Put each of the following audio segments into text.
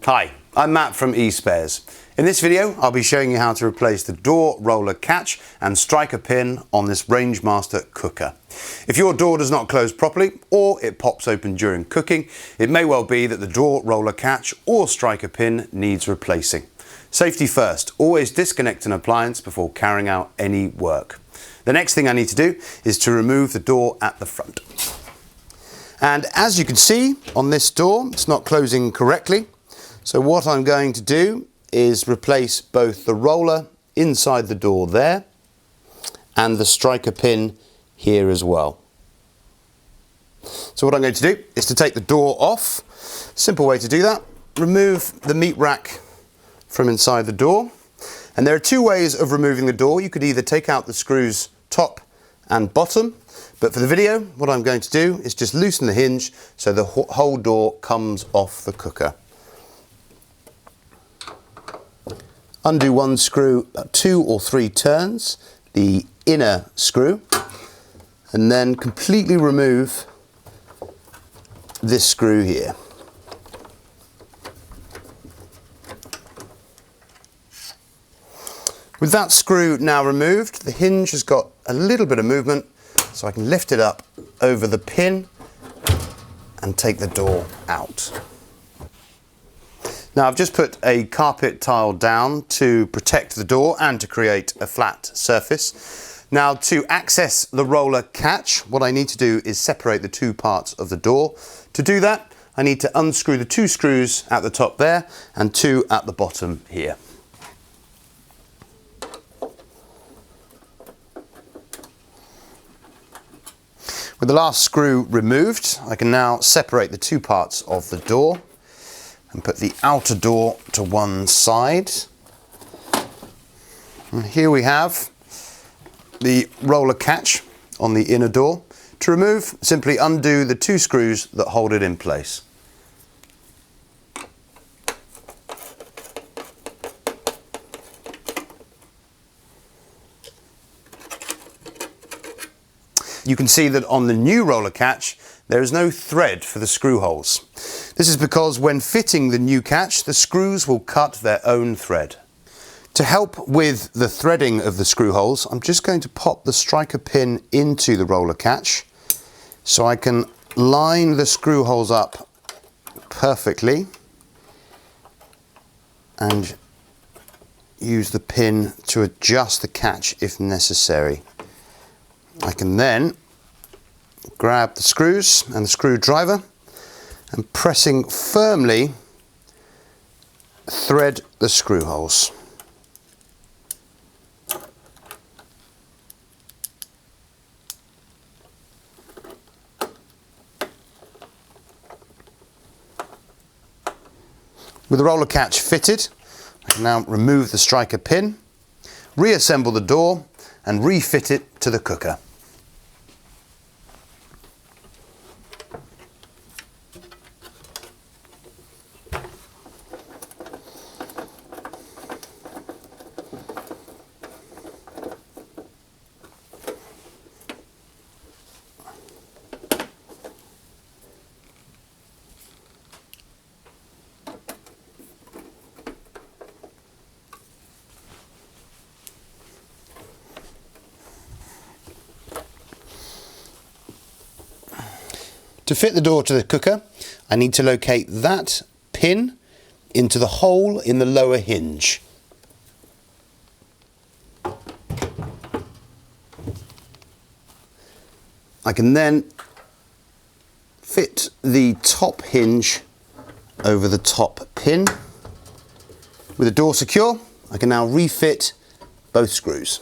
Hi, I'm Matt from eSpares. In this video, I'll be showing you how to replace the door roller catch and striker pin on this Rangemaster cooker. If your door does not close properly or it pops open during cooking, it may well be that the door roller catch or striker pin needs replacing. Safety first, always disconnect an appliance before carrying out any work. The next thing I need to do is to remove the door at the front. And as you can see on this door, it's not closing correctly. So what I'm going to do is replace both the roller inside the door there and the striker pin here as well. So what I'm going to do is to take the door off. Simple way to do that. Remove the meat rack from inside the door. And there are two ways of removing the door. You could either take out the screws top and bottom, but for the video, what I'm going to do is just loosen the hinge so the whole door comes off the cooker. Undo one screw, 2 or 3 turns, the inner screw, and then completely remove this screw here. With that screw now removed, the hinge has got a little bit of movement, so I can lift it up over the pin and take the door out. Now I've just put a carpet tile down to protect the door and to create a flat surface. Now to access the roller catch, what I need to do is separate the two parts of the door. To do that, I need to unscrew the 2 screws at the top there and 2 at the bottom here. With the last screw removed, I can now separate the 2 parts of the door and put the outer door to one side. And here we have the roller catch on the inner door. To remove, simply undo the 2 screws that hold it in place. You can see that on the new roller catch, there is no thread for the screw holes. This is because when fitting the new catch, the screws will cut their own thread. To help with the threading of the screw holes, I'm just going to pop the striker pin into the roller catch so I can line the screw holes up perfectly and use the pin to adjust the catch if necessary. I can then grab the screws and the screwdriver and pressing firmly thread the screw holes. With the roller catch fitted, I can now remove the striker pin, reassemble the door and refit it to the cooker. To fit the door to the cooker, I need to locate that pin into the hole in the lower hinge. I can then fit the top hinge over the top pin. With the door secure, I can now refit both screws.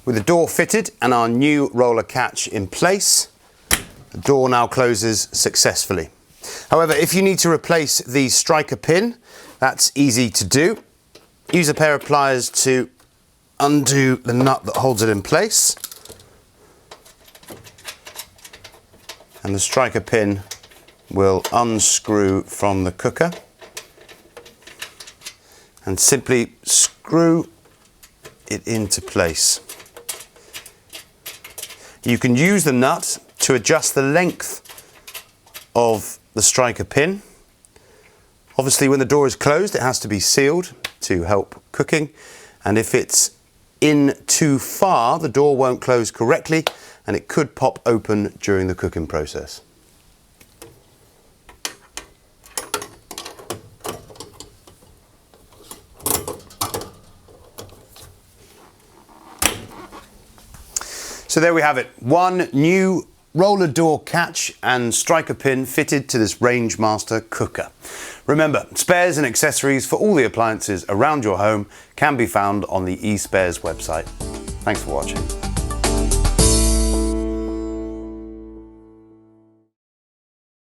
With the door fitted and our new roller catch in place, the door now closes successfully. However, if you need to replace the striker pin, that's easy to do. Use a pair of pliers to undo the nut that holds it in place. And the striker pin will unscrew from the cooker and simply screw it into place. You can use the nut to adjust the length of the striker pin. Obviously, when the door is closed, it has to be sealed to help cooking. And if it's in too far, the door won't close correctly and it could pop open during the cooking process. So there we have it, one new roller door catch and striker pin fitted to this Rangemaster cooker. Remember, spares and accessories for all the appliances around your home can be found on the eSpares website. Thanks for watching.